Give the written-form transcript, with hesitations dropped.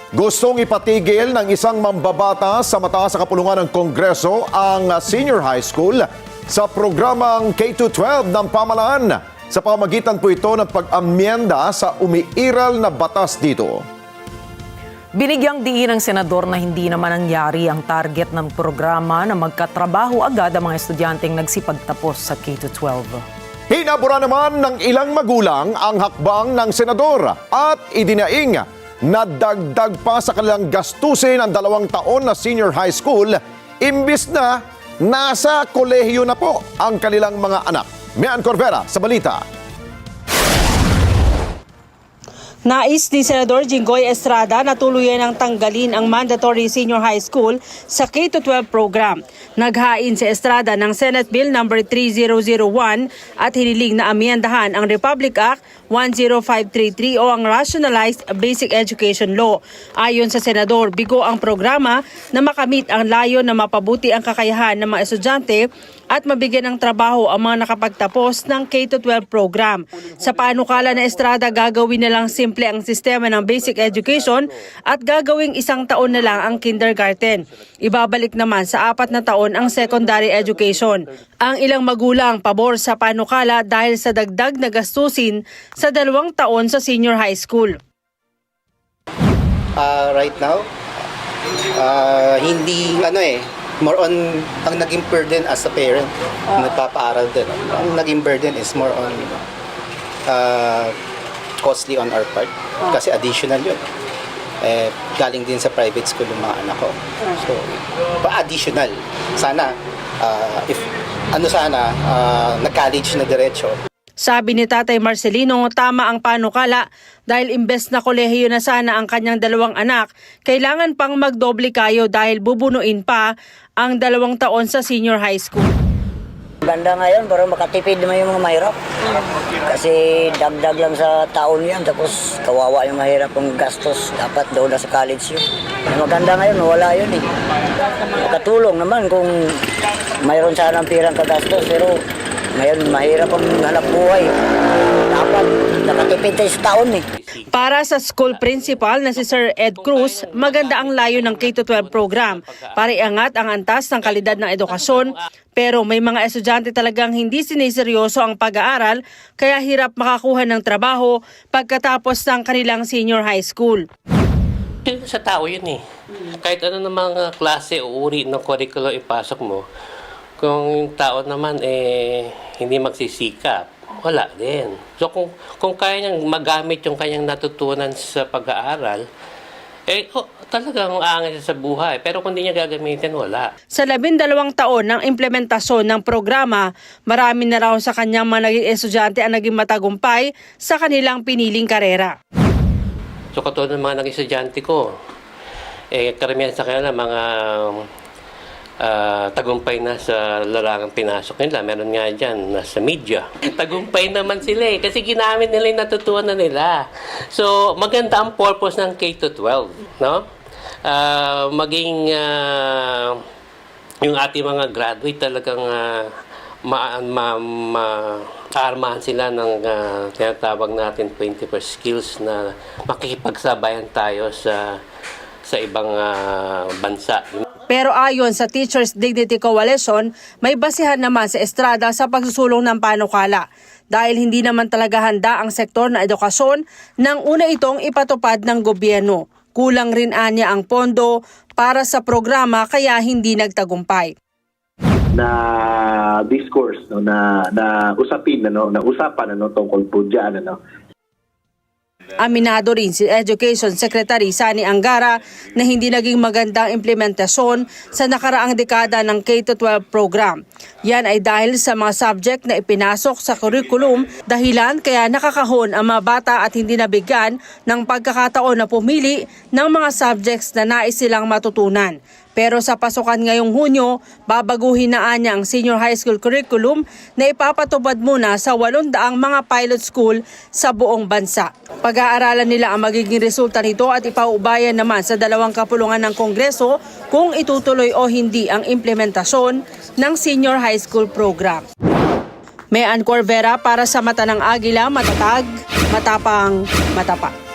Gustong ipatigil ng isang mambabata sa mataas na kapulungan ng Kongreso ang senior high school sa programang K-12 ng pamahalaan. Sa pamagitan po ito ng pag-amyenda sa umiiral na batas dito. Binigyang diin ng senador na hindi naman nangyari ang target ng programa na magkatrabaho agad ang mga estudyanteng nagsipagtapos sa K-12. Hinabura naman ng ilang magulang ang hakbang ng senador at idinaing na dagdag pa sa kanilang gastusin ang 2 taon na senior high school imbis na nasa kolehiyo na po ang kanilang mga anak. Mian Corvera sa balita. Nais ni Senador Jinggoy Estrada na tuluyan ang tanggalin ang mandatory senior high school sa K-12 program. Naghain si Estrada ng Senate Bill No. 3001 at hiniling na amyendahan ang Republic Act 10533 o ang Rationalized Basic Education Law. Ayon sa Senador, bigo ang programa na makamit ang layo na mapabuti ang kakayahan ng mga estudyante at mabigyan ng trabaho ang mga nakapagtapos ng K-12 program. Sa panukala na Estrada, gagawin na lang simple ang sistema ng basic education at gagawing 1 taon na lang ang kindergarten. Ibabalik naman sa 4 na taon ang secondary education. Ang ilang magulang pabor sa panukala dahil sa dagdag na gastusin sa 2 taon sa senior high school. Right now, hindi more on ang naging burden as a parent, nagpapaaral din. Ang naging burden is more on costly on our part kasi additional yun. Galing din sa private school yung mga anak ko. So, additional. Sana, nag-college na diretso. Sabi ni Tatay Marcelino, tama ang panukala dahil imbes na kolehiyo na sana ang kanyang 2 anak, kailangan pang magdoble kayo dahil bubunuin pa ang 2 taon sa senior high school. Ganda ngayon para makatipid naman yung mga mahirap. Kasi dagdag lang sa taon yan, tapos kawawa yung mahirap ang gastos. Dapat daw na sa college yun. Maganda ngayon, wala yun eh. Makatulong naman kung mayroon sana ang pirang kagastos, pero ngayon mahirap ang hanap buhay. Dapat nakatipid tayo sa taon eh. Para sa school principal na si Sir Ed Cruz, maganda ang layo ng K-12 program para iangat ang antas ng kalidad ng edukasyon, pero may mga estudyante talagang hindi siniseryoso ang pag-aaral kaya hirap makakuha ng trabaho pagkatapos ng kanilang senior high school. Sa tao yun eh. Kahit ano ng mga klase o uri ng curriculum ipasok mo, kung yung tao naman hindi magsisikap, wala din. So kung kaya niyang magamit yung kanyang natutunan sa pag-aaral, talagang aangat siya sa buhay. Pero kung hindi niya gagamitin, wala. Sa 12 taon ng implementasyon ng programa, marami na raw sa kanyang mga naging estudyante ang naging matagumpay sa kanilang piniling karera. So katulad ng mga naging estudyante ko, karamihan sa kanila mga tagumpay na sa larangang pinasok nila. Meron nga dyan, nasa media. Tagumpay naman sila kasi ginamit nila yung natutunan nila. So, maganda ang purpose ng K-12, no? Maging yung ating mga graduate talagang maarmahan sila ng tinatawag natin 21st skills na makikipagsabayan tayo sa ibang bansa. Pero ayon sa Teachers Dignity Coalition, may basihan naman sa Estrada sa pagsusulong ng panukala dahil hindi naman talaga handa ang sektor na edukasyon nang una itong ipatupad ng gobyerno. Kulang rin anya ang pondo para sa programa kaya hindi nagtagumpay. Na discourse na usapin na usapan tungkol po diyan Aminado rin si Education Secretary Sani Angara na hindi naging magandang implementasyon sa nakaraang dekada ng K-12 program. Yan ay dahil sa mga subject na ipinasok sa curriculum, dahilan kaya nakakahon ang mga bata at hindi nabigyan ng pagkakataon na pumili ng mga subjects na nais silang matutunan. Pero sa pasukan ngayong Hunyo, babaguhin na anya ang senior high school curriculum na ipapatupad muna sa 800 mga pilot school sa buong bansa. Pag-aaralan nila ang magiging resulta nito at ipaubayan naman sa 2 kapulungan ng Kongreso kung itutuloy o hindi ang implementasyon ng senior high school program. Mian Corvera para sa Mata ng Agila, matatag, matapang, matapa.